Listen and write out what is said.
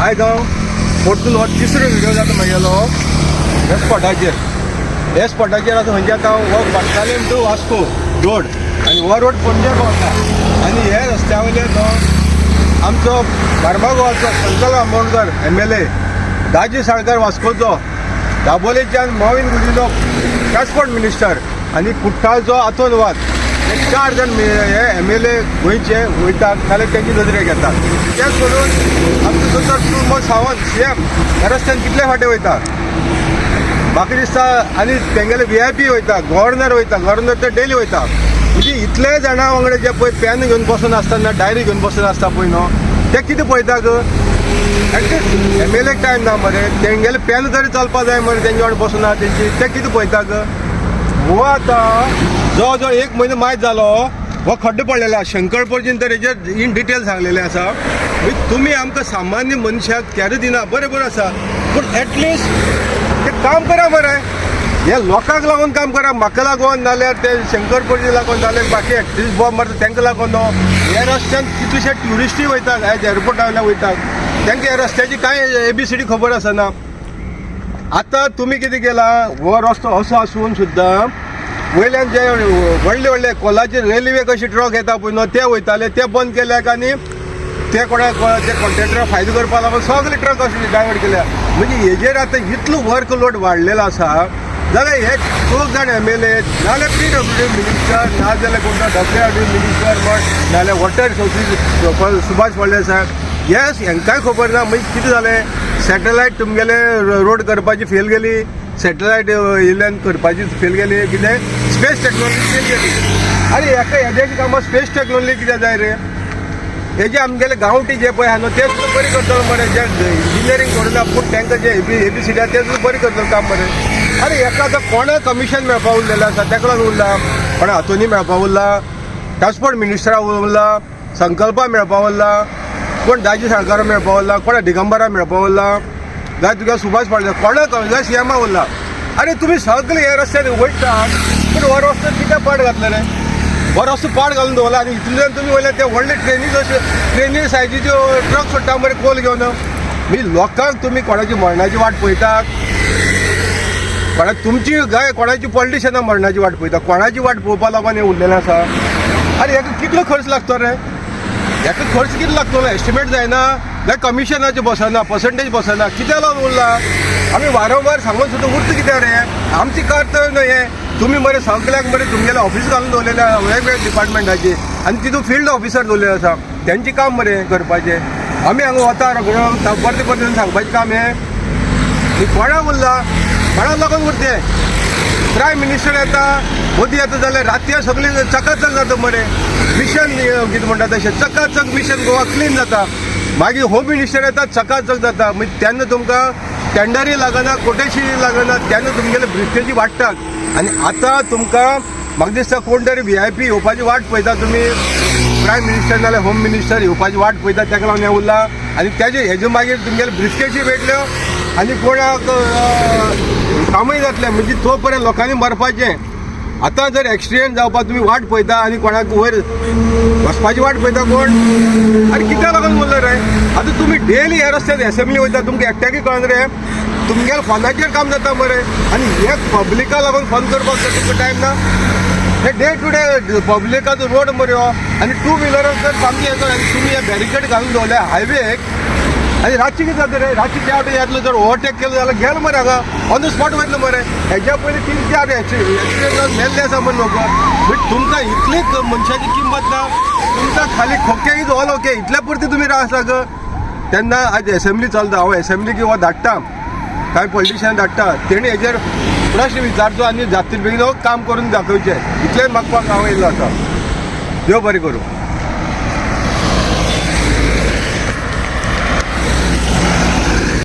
आयज हांव परतून हो तिसरो व्हिडिओ जाता म्हागेलो ह्या स्पॉटाचेर आतां खंयचे आतां हो बाटकालेम टू वास्को रोड आनी हो रोड पणजे पावता आनी हे रस्त्या वयले तो आमचो बार्मा गोवाचो संकल्प आंबोणकर MLA दाजी साळकार वास्कोचो दाबोलेच्यान मोविन गुदिचो ट्रान्सपोर्ट मिनिस्टर आनी कुट्टाळचो आतोनवाद हे 4 जण हे MLA गोंयचे वयतात नाल्यार तेंची नदरेक येतात. तेच सोडून आमचो दोतोर प्रमोद सावंत CM ह्या रस्त्यान कितले फावटी वयता म्हाका दिसता आनी तेंगेले VIP वयता गव्हर्नर तर डेली वयता. म्हणजे इतले जाणां वांगडा जे पळय पेन घेवन बसून आसतना डायरी घेवन बसून आसता पळय न्हू ते कितें पळयता एटलीस्ट MLA टायम ना मरे तेंगेले पेन तरी चलपा जाय मरे तेंचे वांगडा बसून आहा तेंची ते कितें पळयता हो आतां जो 1 म्हयनो मायज जालो हो खड्डो पडलेलो आसा शंकर पर्यंत तर हेजेर इन डिटेल सांगलेलें आसा. तुमी आमकां सामान्य मनशाक कॅर दिना बरें आसा पूण एटलिस्ट ते काम करा मरे हे लोकांक लागून काम करा म्हाका लागून नाल्यार ते शंकर पर्यंत लागून नाल्यार बाकी एक्टिव्हिस्ट बॉम्ब मारता तांकां लागून न्हू. ह्या रस्त्यान कितलेशे ट्युरिस्टूय वयतात आयज एअरपोर्टा वयल्यान वयतात तांकां ह्या रस्त्याची कांय ABCD खबर आसना. आतां तुमी कितें केलां हो रस्तो असो आसून सुद्दां वयल्यान जे व्हडले कोलाचे रेल्वे कशी ट्रक येता पळय न्हू ते वयताले ते बंद केल्याक आनी ते कोणाक ते कॉन्ट्रॅक्टराक फायदो करपा लागून सगळे ट्रक अशे डायवर्ट केल्या. म्हणजे हेजेर आतां इतलो वर्क लोड वाडलेलो आसा जाल्यार हे 2 जाण MLA नाल्यार PWD मिनिस्टर नाजाल्यार कोणता WRD मिनिस्टर म्हण नाल्यार वॉटर रिसोर्सीस सुभाष फळदेसाय साहेब येस हेंकांय खबर ना. म्हणजे कितें जालें सॅटेलायट तुमगेले रोड करपाची फेल गेली सॅटेलायट इल्ल्यान करपाची फेल गेली कितें स्पेस टॅक्नॉलॉजी फेल गेली. आनी हेज्याची कामां स्पेस टॅक्नॉलॉजी कितें जाय रे हेजे आमगेले गांवठी जे पळय आहा न्हू ते सुद्दां बरी करतलो मरे जे इंजिनियरींग करूना पूण तांकां जे ABCD आहा ते सुद्दां बरी करतलो काम मरे. अरे हेका आतां कोणा कमिशन मेळपा उरलेलें आसा ताका लागून उरला कोणा हातूंनी मेळपा उरला ट्रान्सपोर्ट मिनिस्टरा उरला संकल्पा मेळपा उरला कोण दाजी साळकारा मेळपा उरला कोणा दिगंबरा मेळपा उरला जाय तुका सुभाष फळदेसाय कोणा CM उरला. अरे तुमी सगळे हे रस्त्यान वयतात पूण हो रस्तो कित्याक पाड घातले रे हो रस्तो पाड घालून दवरला आनी हितूंतल्यान तुमी वयल्यान ते व्हडले ट्रेनी सायजीच्यो ट्रक सोडटा मरे कोल घेवन. म्हणजे लोकांक तुमी कोणाची मरणाची वाट पळयतात तुमची गाय कोणाची पॉलिटिशियनां मरणाची वाट पळयता कोणाची वाट पळोवपा लागून हें उरलेलें आसा. आनी हेका कितलो खर्च लागतो रे हेका खर्च कितलो लागतलो एस्टिमेट जायना काय कमिशनाचें बसना पर्संटेज बसना कित्याक लागून उरला. आमी वारंवार सांगून सुद्दां उरता कित्याक रे आमची कर्तव्य न्हू हें. तुमी मरे सगळ्याक मरे तुमगेलें ऑफिस घालून दवरलेलें आसा वेगवेगळ्या डिपार्टमेंटाची आनी तितून फील्ड ऑफिसर दवरलेले आसा तेंचें काम मरे करपाचें. आमी हांगा वता परते परते सांगपाचें काम हें कोणाक उरला कोणाक लागून उरते. प्रायम मिनिस्टर येता मोदी येता जाल्यार रातया सगळी चकाचक जाता मरे मिशन कितें म्हणटा तशें चकाचक मिशन गोवा क्लीन जाता. मागीर होम मिनिस्टर येता चकाचक जाता. म्हणजे तेन्ना तुमकां टेंडरी लागना कोटेशी लागना तेन्ना तुमगेले ब्रिस्टेजी वाडटात. आनी आतां तुमकां म्हाका दिसता कोण तरी VIP येवपाची वाट पळयता तुमी प्रायम मिनिस्टर नाल्यार होम मिनिस्टर येवपाची वाट पळयता ताका लागून हें उरला. आनी हेजे मागीर तुमगेले ब्रिस्टेजी मेळटल्यो आनी कोणाक कामय जातलें. म्हणजे तो पर्यंत लोकांनी मरपाचें. आतां जर एक्सिडेंट जावपाक तुमी वाट पळयता आनी कोणाक वयर वचपाची वाट पळयता कोण आनी कित्याक लागून उरलें रे. आतां तुमी डेली ह्या रस्त्यार एसेंब्ली वयता तुमकां एकट्याकय कळना रे तुमगेल्या फोनाचेर काम जाता मरे. आनी हे पब्लिका लागून फोन करपाक तुमकां टायम ना. हे डे टू डे पब्लिकाचो रोड मरे हो आनी 2 व्हिलरांक तर सामकी येता आनी तुमी हे बॅरिकेड घालून दवरले हायवेक. आनी रातची कितें जाता रे रातची त्या वाटेन येतलो जर ओवरटेक केलो जाल्यार गेलो मरे हांगा ऑन द स्पॉट वयतलो मरे. हेज्या पयलीं 3-4 एक्सिडेंट जावन मेल्ले आसा म्हण लोक. बट तुमकां इतली मनशाची किंमत ना तुमकां खाली खोके ऑल ओके इतल्या पुरती तुमी रावसा ग. तेन्ना आज एसेंब्ली चलता हांव एसेंब्ली किंवा धाडटा कांय पॉलिटिशियन धाडटा तेणी हेजेर प्रश्न विचारचो आनी जाता बेगीन काम करून दाखोवचें इतलें मागपाक हांव येयल्लो आसा. देव बरें करूं.